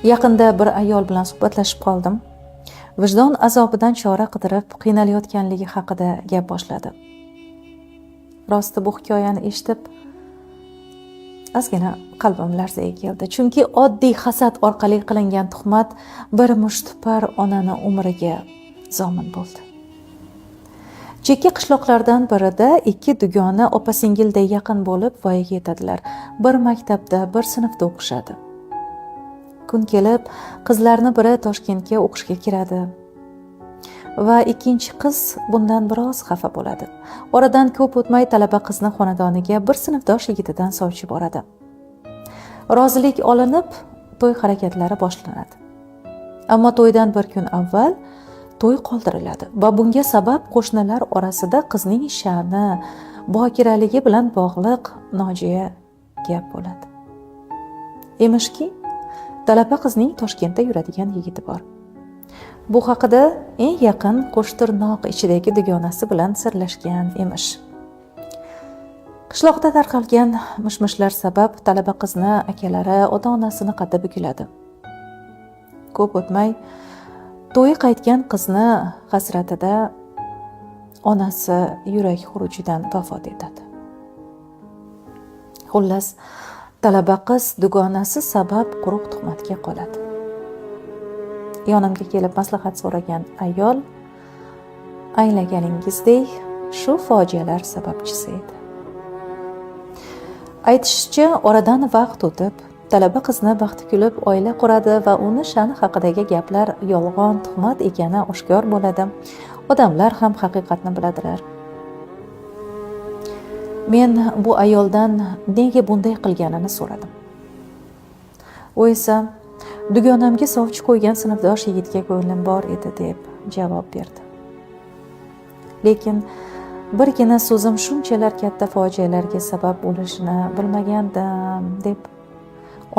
Yaqinda bir ayol bilan suhbatlashib qoldim. Vijdon azobidan chora qidirib qiynalayotganligi haqida gap boshladi. Rosti bu hikoyani eshitib ozgina qalbim larzaga keldi. Chunki oddiy hasad orqali qilingan tuhmat bir mushtipar onani umriga zomin bo'ldi. Chekka qishloqlardan birida ikki dugona opa-singilday yaqin bo'lib voyaga yetadilar. Bir maktabda, bir sinfda o'qishadi. Kun kelib, qizlarni biri Toshkentga o'qishga kiradi va ikkinchi qiz bundan biroz xafa bo'ladi. Oradan ko'p o'tmay talaba qizni xonadoniga bir sinfdosh yigitidan sovchi boradi. Rozilik olinib, to'y harakatlari boshlanadi. Ammo to'ydan bir kun avval to'y qoldiriladi va bunga sabab qo'shnilar orasida qizning sha'ni, bokiraligi bilan bog'liq nojo'ya gap bo'ladi. Emishki, talaba qizning Toshkentda yuradigan yigiti bor. Bu haqida eng yaqin qo'shtirnoq ichidagi dugonasi bilan sirlashgan emish. Qishloqda tarqalgan mish-mishlar sabab talaba qizni akalari ota-onasini qaddi bukiladi. Ko'p o'tmay to'yi qaytgan qizni hasratida onasi yurak xurujidan vafot etadi. Xullas, talaba qiz dugonasi sabab quruq tuhmatga qoladi. Yonimga kelib maslahat so'ragan ayol anglaganingizdek shu fojialar sababchisi edi. Aytishicha, oradan vaqt o'tib, talaba qizni baxti kulib oila quradi va uni sha'ni haqidagi gaplar yolg'on, tuhmat ekani oshkor bo'ladi. Odamlar ham haqiqatni biladilar. Men bu ayoldan nega bunday qilganini so'radim. U esa dugonamga sovchi qo'ygan sinfdosh yigitga ko'nglim bor edi deb javob berdi. Lekin birgina so'zim shunchalar katta fojialarga sabab bo'lishini bilmagandim deb,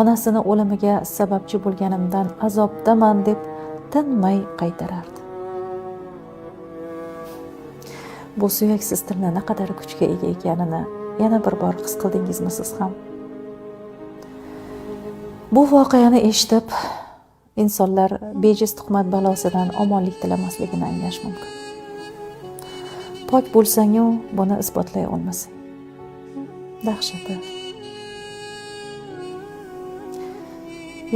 onasini o'limiga sababchi bo'lganimdan azobdaman deb tinmay qaytarardi. Bu suyaksiz tilni naqadar kuchga ega ekanini yana bir bor his qildingizmi siz ham? Bu voqeani eshitib, insonlar bejiz tuhmat balosidan omonlik tilamasligini anglash mumkin. Pok bo'lsang-u, buni isbotlay olmasang. Dahshati.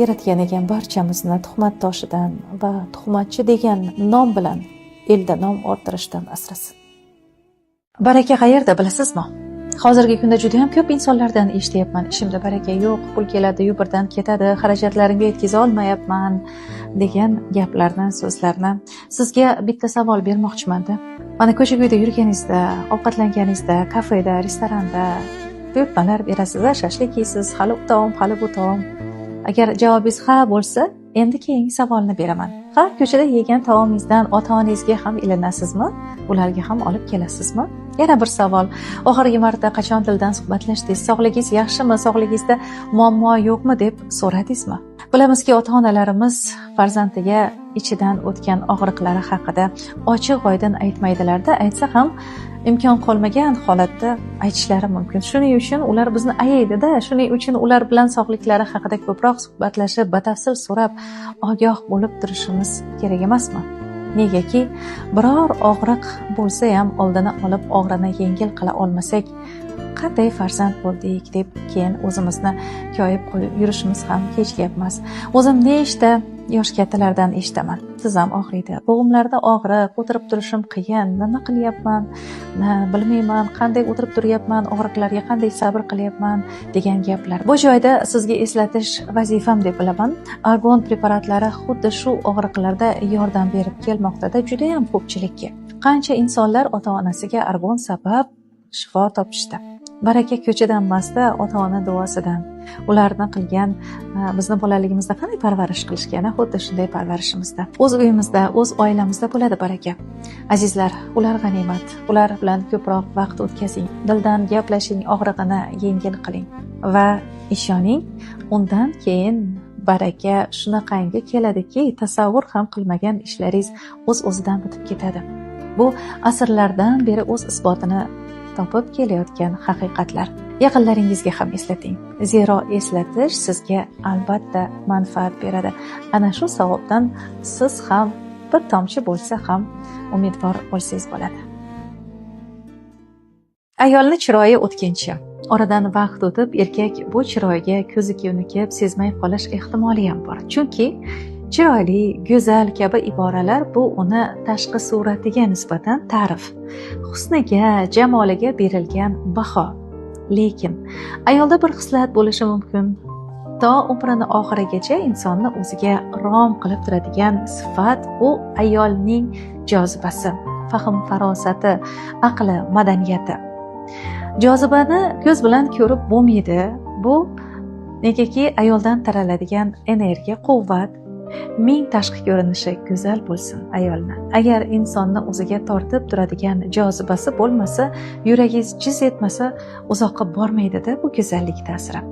Yaratgan ekan barchamizni tuhmat toshidan va tuhmatchi degan nom bilan elda nom orttirishdan asrasin. Baraka qayerda bilasizmi? Hozirgi kunda juda ham ko'p insonlardan eshityapman. Ishimda baraka yo'q, pul keladi-yu birdan ketadi, xarajatlarimga yetkiza olmayapman degan gaplarni, so'zlarni. Sizga bitta savol bermoqchiman-da. Mana ko'cha-ko'yda yurganingizda, ovqatlanganingizda, kafeda, restoranda buyurtmalar berasiz, shashlik yeysiz, hali u taom, hali bu taom. Agar javobingiz ha bo'lsa, endi keyingi savolni beraman. Har ko'chada yegan taomingizdan ota-onangizga ham ilinasizmi? Ularga ham olib kelasizmi? Yana bir savol. Oxirgi marta qachon tildan suhbatlashdingiz? Sog'ligingiz yaxshimi? Sog'ligingizda muammo yo'qmi deb so'radingizmi? Bilamizki, ota-onalarimiz farzandiga ichidan o'tgan og'riqlari haqida ochiq-oydin aytmaydilar-da, aytsa ham imkon qolmagan holatda aytishlari mumkin. Shuning uchun ular bizni ayaydi-da, shuning uchun ular bilan sog'liklari haqida ko'proq suhbatlashib, batafsil so'rab, ogoh bo'lib turishimiz kerak emasmi? Negaki, biror og'riq bo'lsa ham oldini olib og'rini yengil qila olmasak, qanday farzand bo'ldik deb keyin o'zimizni koyib qo'yib yurishimiz ham hech gap emas. O'zim nechta yosh kattalardan eshitaman. Tizam og'riydi, bo'g'imlarda og'riq, o'tirib turishim qiyin, nima qilyapman, bilmayman, qanday o'tirib turyapman, og'riqlarga qanday sabr qilyapman degan gaplar. Bu joyda sizga eslatish vazifam deb bilaman. Argon preparatlari xuddi shu og'riqlarda yordam berib kelmoqda-da, juda ham ko'pchilikka. Qancha insonlar ota-onasiga argon sabab shifo topishdi. Baraka ko'chadan emasda, ota-ona duosidan. Ularni qilgan, bizni bolaligimizda qanday parvarish qilishgani, xuddi shunday parvarishimizda. O'z uyimizda, o'z oilamizda bo'ladi baraka. Azizlar, ular g'animat. Ular bilan ko'proq vaqt o'tkazing. Dildan gaplashing, og'rig'ini yengil qiling va ishoning, undan keyin baraka shunaqangi keladiki, tasavvur ham qilmagan ishlaringiz o'z-o'zidan bitib ketadi. Bu asrlardan beri o'z isbotini topib kelayotgan haqiqatlar. Yaqinlaringizga ham eslating. Zero eslatish sizga albatta manfaat beradi. Ana shu savobdan siz ham bir tomchi bo'lsa ham umidvor bo'lsangiz bo'ladi. Ayolni chiroyi o'tkinchi. Oradan vaqt o'tib erkak bu chiroyga ko'zi ko'nikib sezmay qolish ehtimoli ham bor. Chunki chiroyli, go'zal kabi iboralar bu uni tashqi suratiga nisbatan ta'rif, husniga, jamoliga berilgan baho. Lekin ayolda bir xislat bo'lishi mumkin. To umrini oxirigacha insonni o'ziga rom qilib turadigan sifat u ayolning jozibasi, fahm farosati, aqli, madaniyati. Jozibani ko'z bilan ko'rib bo'lmaydi. Bu negaki ayoldan taraladigan energiya, quvvat, ming tashqi ko'rinishi go'zal bo'lsin ayolni. Agar insonni o'ziga tortib turadigan jozibasi bo'lmasa, yuragingiz jiz etmasa, uzoqqa bormaydi-da bu go'zallik ta'siri.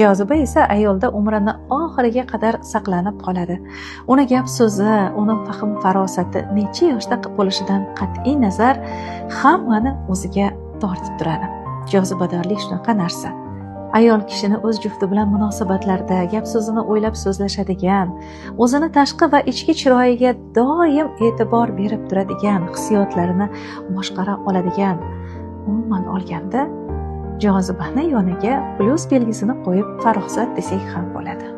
Joziba esa ayolda umrini oxiriga qadar saqlanib qoladi. Uni gap so'zi, uni fahm farosati necha yoshda bo'lishidan qat'iy nazar hammani o'ziga tortib turadi. Jozibadorlik shunaqa narsa. Ayol kishini o'z jufti bilan munosabatlarda gap so'zini o'ylab so'zlashadigan, o'zini tashqi va ichki chiroyiga doim e'tibor berib turadigan, hissiyotlarini boshqara oladigan, umuman olganda jozibani yoniga plyus belgisini qo'yib farosat desak ham bo'ladi.